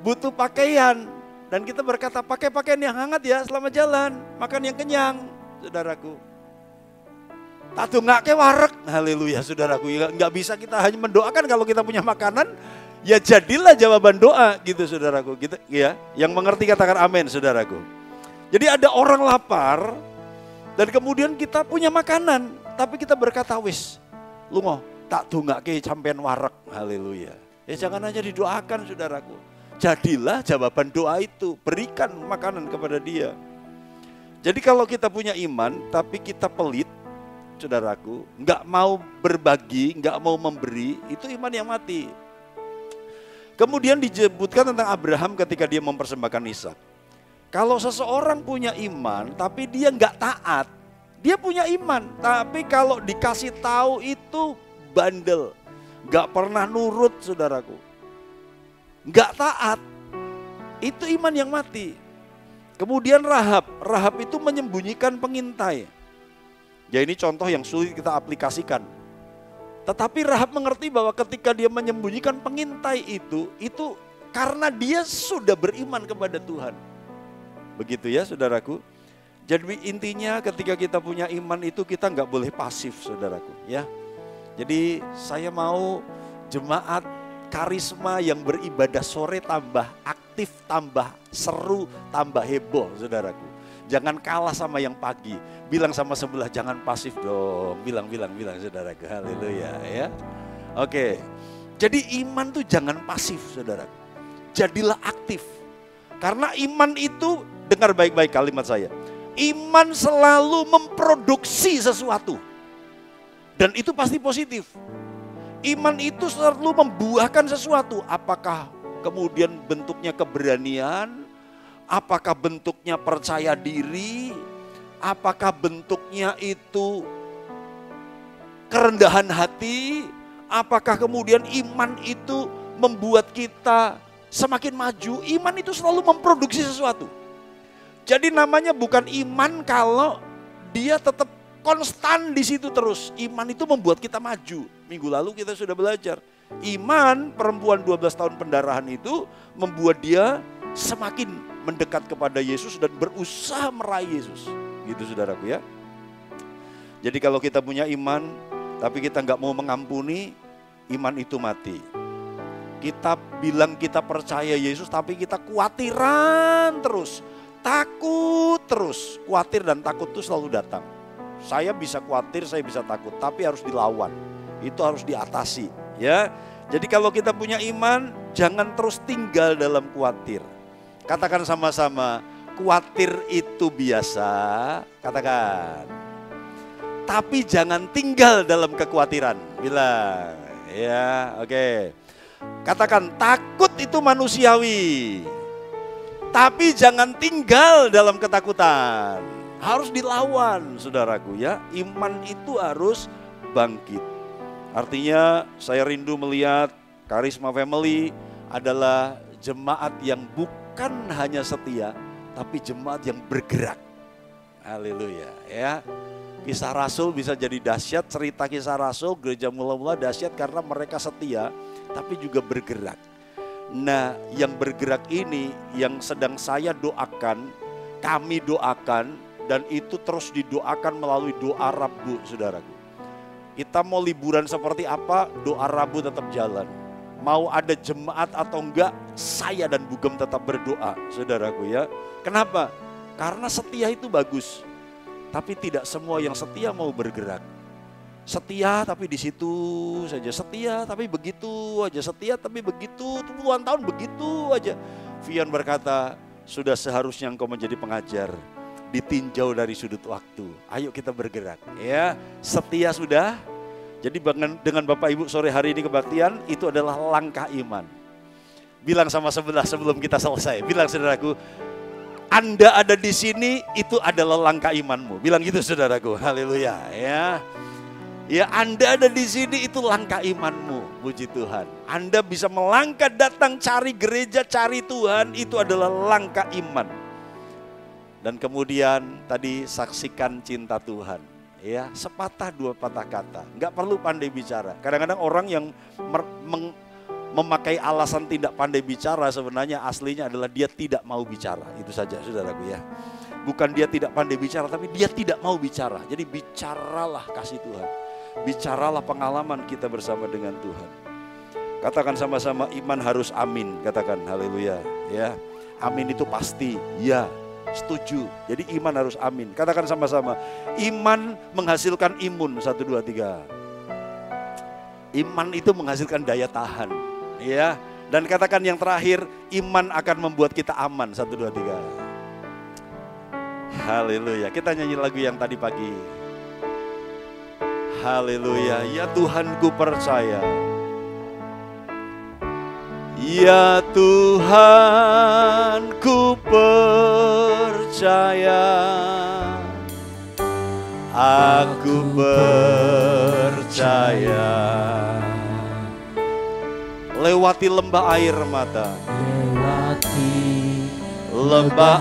butuh pakaian. Dan kita berkata pakai pakaian yang hangat ya, selamat jalan, makan yang kenyang, saudaraku. Tak tunggak ke warek, haleluya saudaraku. Nggak bisa kita hanya mendoakan kalau kita punya makanan, ya jadilah jawaban doa gitu saudaraku. Gitu, ya, yang mengerti katakan amin saudaraku. Jadi ada orang lapar dan kemudian kita punya makanan, tapi kita berkata wis, lu mau tak tunggak ke sampean warek, haleluya. Ya jangan aja didoakan saudaraku. Jadilah jawaban doa itu, berikan makanan kepada dia. Jadi kalau kita punya iman tapi kita pelit, saudaraku, nggak mau berbagi, nggak mau memberi, itu iman yang mati. Kemudian disebutkan tentang Abraham ketika dia mempersembahkan Ishak. Kalau seseorang punya iman tapi dia nggak taat, dia punya iman tapi kalau dikasih tahu itu bandel, nggak pernah nurut saudaraku. Nggak taat, itu iman yang mati. Kemudian Rahab itu menyembunyikan pengintai. Ya ini contoh yang sulit kita aplikasikan. Tetapi Rahab mengerti bahwa ketika dia menyembunyikan pengintai itu karena dia sudah beriman kepada Tuhan. Begitu ya saudaraku. Jadi intinya ketika kita punya iman itu kita nggak boleh pasif saudaraku ya. Jadi saya mau jemaat karisma yang beribadah sore tambah aktif, tambah seru, tambah heboh saudaraku. Jangan kalah sama yang pagi. Bilang sama sebelah jangan pasif dong. Bilang saudaraku. Haleluya ya. Oke. Jadi iman tuh jangan pasif saudaraku. Jadilah aktif. Karena iman itu, dengar baik-baik kalimat saya. Iman selalu memproduksi sesuatu. Dan itu pasti positif. Iman itu selalu membuahkan sesuatu. Apakah kemudian bentuknya keberanian, apakah bentuknya percaya diri, apakah bentuknya itu kerendahan hati, apakah kemudian iman itu membuat kita semakin maju. Iman itu selalu memproduksi sesuatu. Jadi namanya bukan iman kalau dia tetap konstan di situ terus. Iman itu membuat kita maju. Minggu lalu kita sudah belajar. Iman perempuan 12 tahun pendarahan itu membuat dia semakin mendekat kepada Yesus dan berusaha meraih Yesus. Gitu saudaraku ya. Jadi kalau kita punya iman tapi kita nggak mau mengampuni, iman itu mati. Kita bilang kita percaya Yesus tapi kita khawatiran terus. Takut terus. Khawatir dan takut itu selalu datang. Saya bisa khawatir, saya bisa takut, tapi harus dilawan. Itu harus diatasi, ya. Jadi kalau kita punya iman, jangan terus tinggal dalam khawatir. Katakan sama-sama, khawatir itu biasa. Katakan. Tapi jangan tinggal dalam kekhawatiran. Bilang, ya, oke. Katakan takut itu manusiawi. Tapi jangan tinggal dalam ketakutan. Harus dilawan saudaraku ya. Iman itu harus bangkit. Artinya saya rindu melihat Karisma Family adalah jemaat yang bukan hanya setia, tapi jemaat yang bergerak. Haleluya ya. Kisah Rasul bisa jadi dahsyat, cerita Kisah Rasul gereja mula-mula dahsyat karena mereka setia, tapi juga bergerak. Nah yang bergerak ini yang sedang saya doakan, kami doakan, dan itu terus didoakan melalui doa Rabu saudaraku. Kita mau liburan seperti apa, doa Rabu tetap jalan. Mau ada jemaat atau enggak, saya dan Bugem tetap berdoa saudaraku ya. Kenapa? Karena setia itu bagus. Tapi tidak semua yang setia mau bergerak. Setia tapi di situ saja, setia tapi begitu aja, setia tapi begitu, puluhan tahun begitu aja. Vian berkata, sudah seharusnya engkau menjadi pengajar, ditinjau dari sudut waktu. Ayo kita bergerak ya, setia sudah. Jadi dengan Bapak Ibu sore hari ini kebaktian, itu adalah langkah iman. Bilang sama sebelah sebelum kita selesai, bilang saudaraku, Anda ada di sini itu adalah langkah imanmu. Bilang gitu saudaraku, haleluya ya. Ya Anda ada di sini itu langkah imanmu, puji Tuhan. Anda bisa melangkah datang cari gereja, cari Tuhan, itu adalah langkah iman. Dan kemudian tadi saksikan cinta Tuhan. Ya, sepatah dua patah kata, nggak perlu pandai bicara. Kadang-kadang orang yang memakai alasan tidak pandai bicara sebenarnya aslinya adalah dia tidak mau bicara. Itu saja saudaraku ya. Bukan dia tidak pandai bicara, tapi dia tidak mau bicara. Jadi bicaralah kasih Tuhan. Bicaralah pengalaman kita bersama dengan Tuhan. Katakan sama-sama, iman harus amin. Katakan haleluya ya. Amin itu pasti, ya, setuju. Jadi iman harus amin. Katakan sama-sama, iman menghasilkan imun. 1, 2, 3. Iman itu menghasilkan daya tahan, ya. Dan katakan yang terakhir, iman akan membuat kita aman. 1, 2, 3. Haleluya. Kita nyanyi lagu yang tadi pagi. Haleluya. Ya Tuhan ku percaya. Ya Tuhan ku percaya. Aku percaya. Lewati lembah air mata. Lewati lembah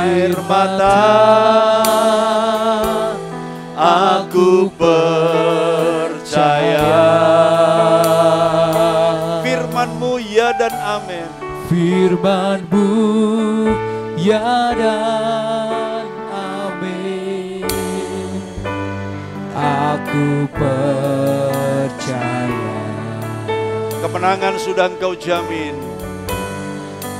air mata, aku percaya. Firman-Mu ya dan amin. Firman-Mu ya dan amin. Aku percaya. Kemenangan sudah Engkau jamin.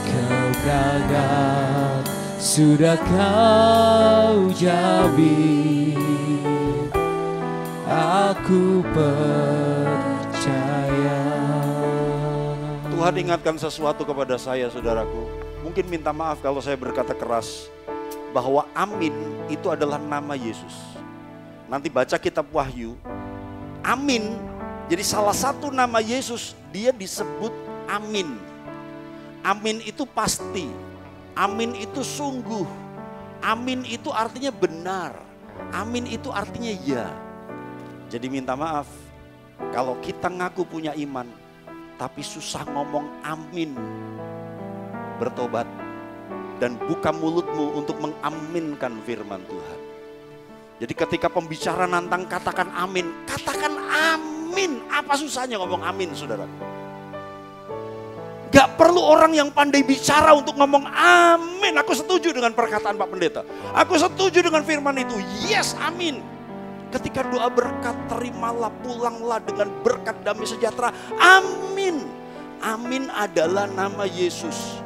Kemenangan sudah Kau jamin. Aku percaya. Tuhan ingatkan sesuatu kepada saya, saudaraku. Mungkin minta maaf kalau saya berkata keras, bahwa amin itu adalah nama Yesus. Nanti baca kitab Wahyu, amin. Jadi salah satu nama Yesus, dia disebut amin. Amin itu pasti, amin itu sungguh, amin itu artinya benar, amin itu artinya ya. Jadi minta maaf, kalau kita ngaku punya iman, tapi susah ngomong amin. Bertobat dan buka mulutmu untuk mengaminkan firman Tuhan. Jadi ketika pembicara nantang katakan amin, katakan amin. Apa susahnya ngomong amin, saudara? Gak perlu orang yang pandai bicara untuk ngomong amin. Aku setuju dengan perkataan Pak Pendeta. Aku setuju dengan firman itu. Yes, amin. Ketika doa berkat, terimalah, pulanglah dengan berkat damai sejahtera. Amin. Amin adalah nama Yesus.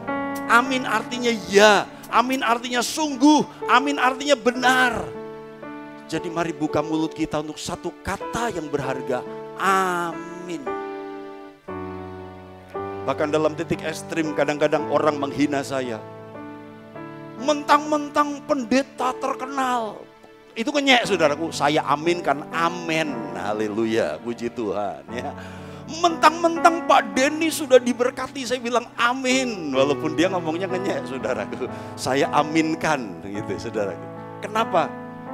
Amin artinya ya. Amin artinya sungguh. Amin artinya benar. Jadi mari buka mulut kita untuk satu kata yang berharga. Amin. Bahkan dalam titik ekstrim kadang-kadang orang menghina saya. Mentang-mentang pendeta terkenal. Itu kenyek, saudaraku. Saya aminkan amin. Haleluya. Puji Tuhan ya. Mentang-mentang Pak Denny sudah diberkati, saya bilang amin. Walaupun dia ngomongnya kenyek, saudaraku. Saya aminkan gitu, saudaraku. Kenapa?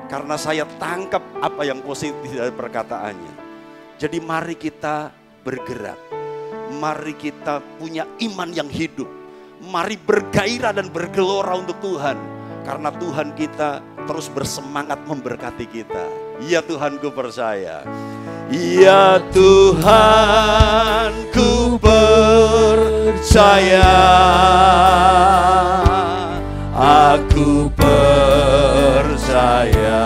Karena saya tangkap apa yang positif dari perkataannya. Jadi mari kita bergerak. Mari kita punya iman yang hidup. Mari bergairah dan bergelora untuk Tuhan. Karena Tuhan kita terus bersemangat memberkati kita. Ya Tuhan, ku percaya. Ya Tuhan, ku percaya. Aku percaya.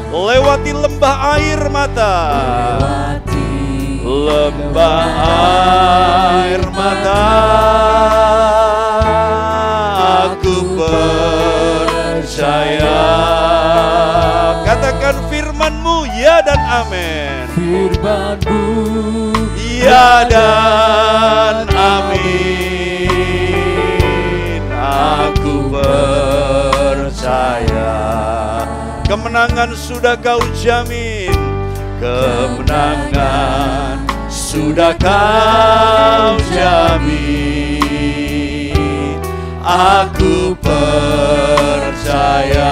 Lewati lembah air mata. Lembah air mata, aku percaya. Katakan firman-Mu ya dan amin. Firman-Mu ya dan amin. Aku percaya. Kemenangan sudah Kau jamin. Kemenangan sudah Kau jamin. Aku percaya.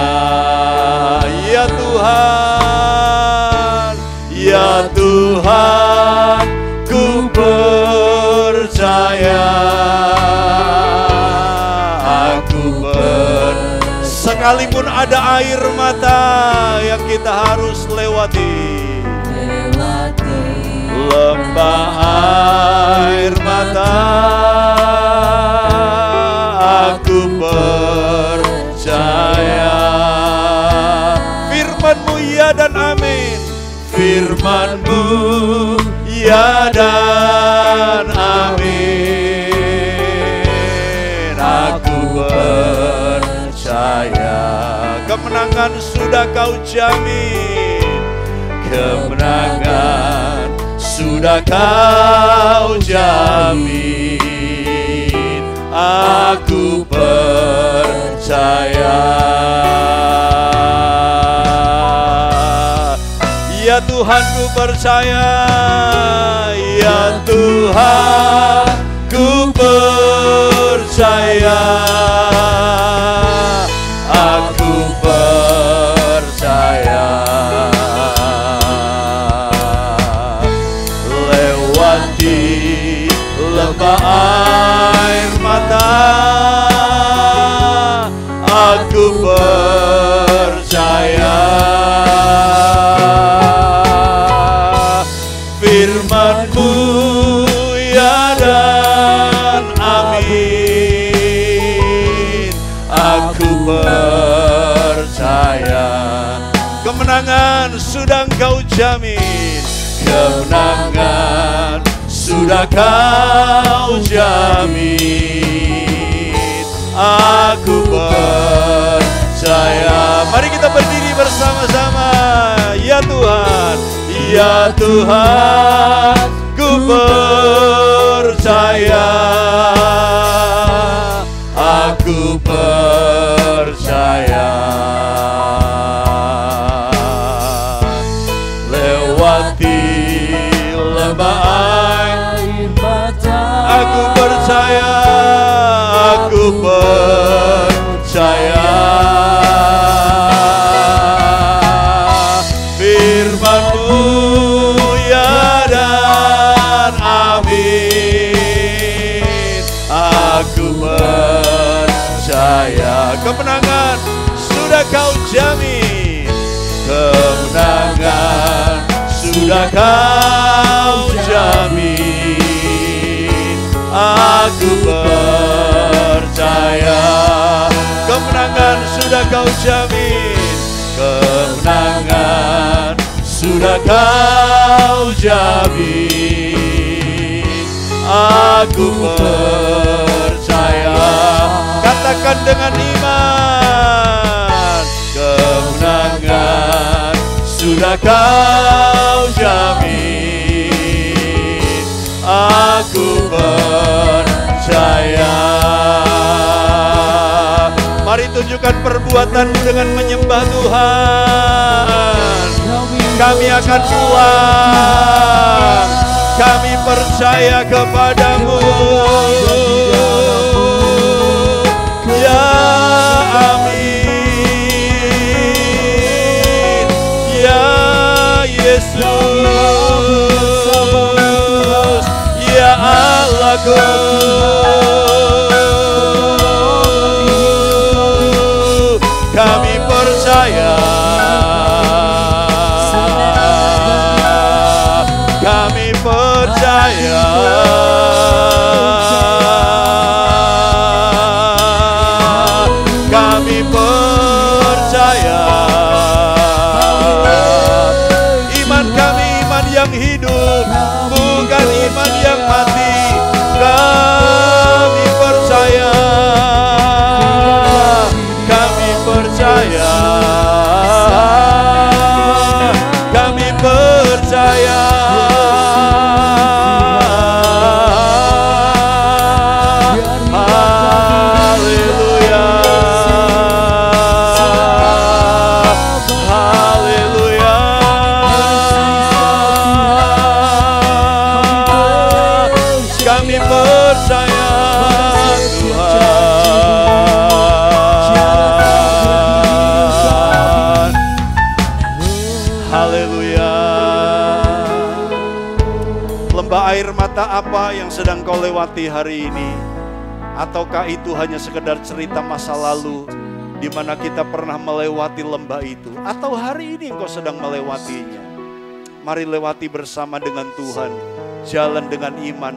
Ya Tuhan, ya Tuhan, ku percaya. Aku percaya. Sekalipun ada air mata yang kita harus lewati, lembah air mata, aku percaya. Firman-Mu ya dan amin. Firman-Mu ya dan amin. Aku percaya. Kemenangan sudah Kau jamin. Kemenangan sudah Kau jamin. Aku percaya. Ya Tuhan, ku percaya. Ya Tuhan, ku percaya. Aku percaya. Lewati lembah air mata, aku percaya. Firman-Mu ya dan amin, aku percaya. Kemenangan sudah Engkau jamin, kemenangan sudah Kau jamin, aku percaya. Mari kita berdiri bersama-sama. Ya Tuhan, ya Tuhan, ku percaya, aku percaya. Lewati lembah air mata, aku percaya, aku percaya. Firman-Mu ya dan amin, aku percaya. Kemenangan sudah Kau jamin, kemenangan sudah Kau jamin, aku percaya. Kemenangan sudah Kau jamin, kemenangan sudah Kau jamin, aku percaya. Katakan dengan iman, kemenangan sudah Kau jamin, aku percaya. Mari tunjukkan perbuatan-Mu dengan menyembah Tuhan. Kami akan pulang, kami percaya kepada-Mu. Ya amin, ya Yesus, ya Allahku. Kami percaya, kami percaya, kami percaya. Iman kami iman yang hidup, bukan iman yang mati. Kami percaya, kami percaya, kami percaya. Haleluya, haleluya. Kami percaya Tuhan. Haleluya. Lembah air mata apa yang sedang kau lewati hari ini? Ataukah itu hanya sekedar cerita masa lalu di mana kita pernah melewati lembah itu? Atau hari ini engkau sedang melewatinya? Mari lewati bersama dengan Tuhan. Jalan dengan iman.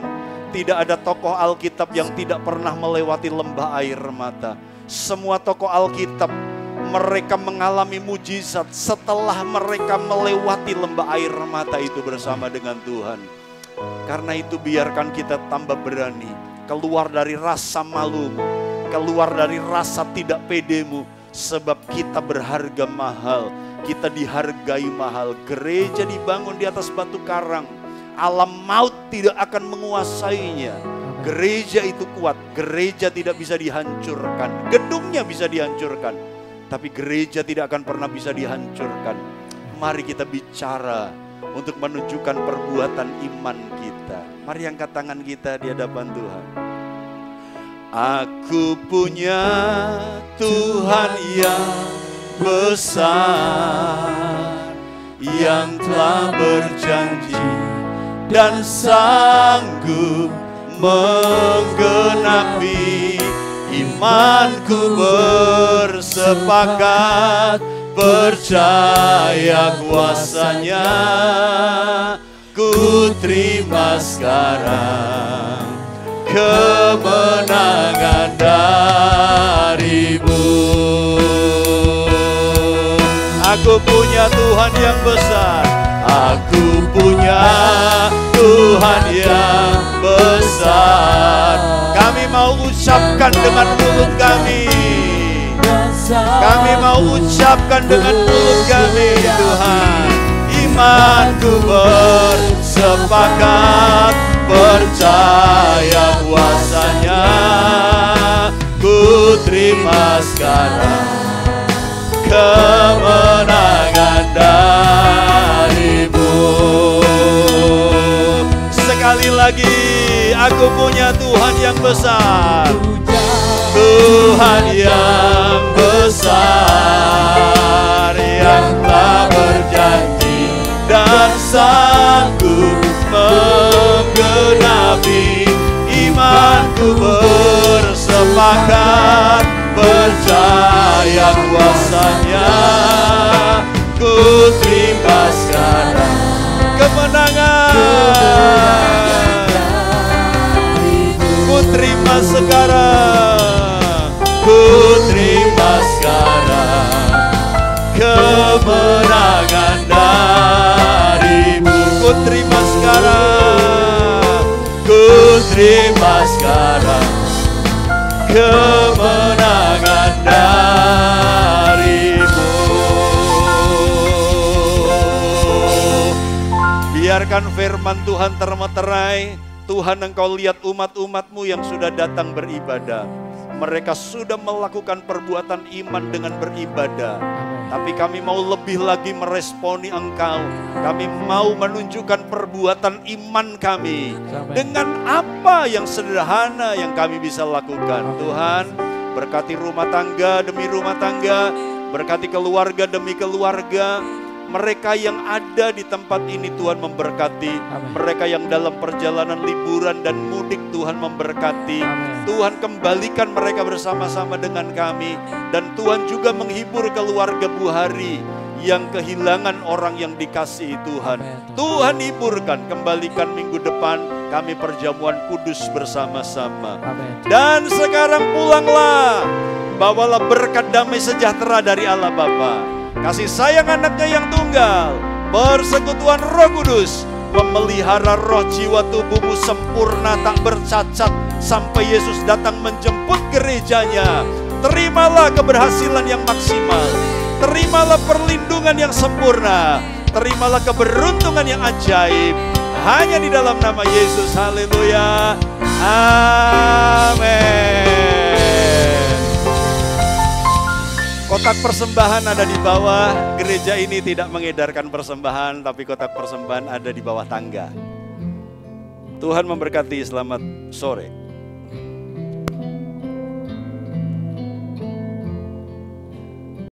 Tidak ada tokoh Alkitab yang tidak pernah melewati lembah air mata. Semua tokoh Alkitab mereka mengalami mujizat setelah mereka melewati lembah air mata itu bersama dengan Tuhan. Karena itu biarkan kita tambah berani, keluar dari rasa malumu, keluar dari rasa tidak pedemu, sebab kita berharga mahal, kita dihargai mahal. Gereja dibangun di atas batu karang, alam maut tidak akan menguasainya. Gereja itu kuat, gereja tidak bisa dihancurkan, gedungnya bisa dihancurkan, tapi gereja tidak akan pernah bisa dihancurkan. Mari kita bicara untuk menunjukkan perbuatan iman kita. Mari angkat tangan kita di hadapan Tuhan. Aku punya Tuhan yang besar, yang telah berjanji dan sanggup menggenapi Imanku bersepakat, percaya kuasanya, ku terima sekarang kemenangan darimu. Aku punya Tuhan yang besar, aku punya Tuhan yang besar. Kami mau ucapkan dengan mulut kami, kami mau ucapkan dengan mulut kami, Tuhan. Imanku bersepakat, percaya kuasanya, ku terima sekarang kemenangan darimu. Sekali lagi, aku punya Tuhan yang besar, Tuhan yang besar, yang tak berjanji dan sanggup menggenapi. Imanku bersepakat, percaya kuasanya, ku terima sekarang kemenangan, ku terima sekarang, ku terima sekarang kemenangan darimu. Ku terima sekarang, ku terima sekarang kemenangan darimu. Biarkan firman Tuhan termeterai. Tuhan, Engkau lihat umat-umat-Mu yang sudah datang beribadah. Mereka sudah melakukan perbuatan iman dengan beribadah. Tapi kami mau lebih lagi meresponi Engkau. Kami mau menunjukkan perbuatan iman kami dengan apa yang sederhana yang kami bisa lakukan. Tuhan, berkati rumah tangga demi rumah tangga, berkati keluarga demi keluarga. Mereka yang ada di tempat ini Tuhan memberkati. Mereka yang dalam perjalanan liburan dan mudik Tuhan memberkati. Tuhan, kembalikan mereka bersama-sama dengan kami. Dan Tuhan juga menghibur keluarga Bu Hari yang kehilangan orang yang dikasihi Tuhan. Tuhan hiburkan, kembalikan minggu depan kami perjamuan kudus bersama-sama. Dan sekarang pulanglah, bawalah berkat damai sejahtera dari Allah Bapa, kasih sayang anaknya yang tunggal, persekutuan Roh Kudus, memelihara roh jiwa tubuhmu sempurna tak bercacat sampai Yesus datang menjemput gerejanya. Terimalah keberhasilan yang maksimal, terimalah perlindungan yang sempurna, terimalah keberuntungan yang ajaib, hanya di dalam nama Yesus. Haleluya, amin. Kotak persembahan ada di bawah. Gereja ini tidak mengedarkan persembahan, tapi kotak persembahan ada di bawah tangga. Tuhan memberkati, selamat sore.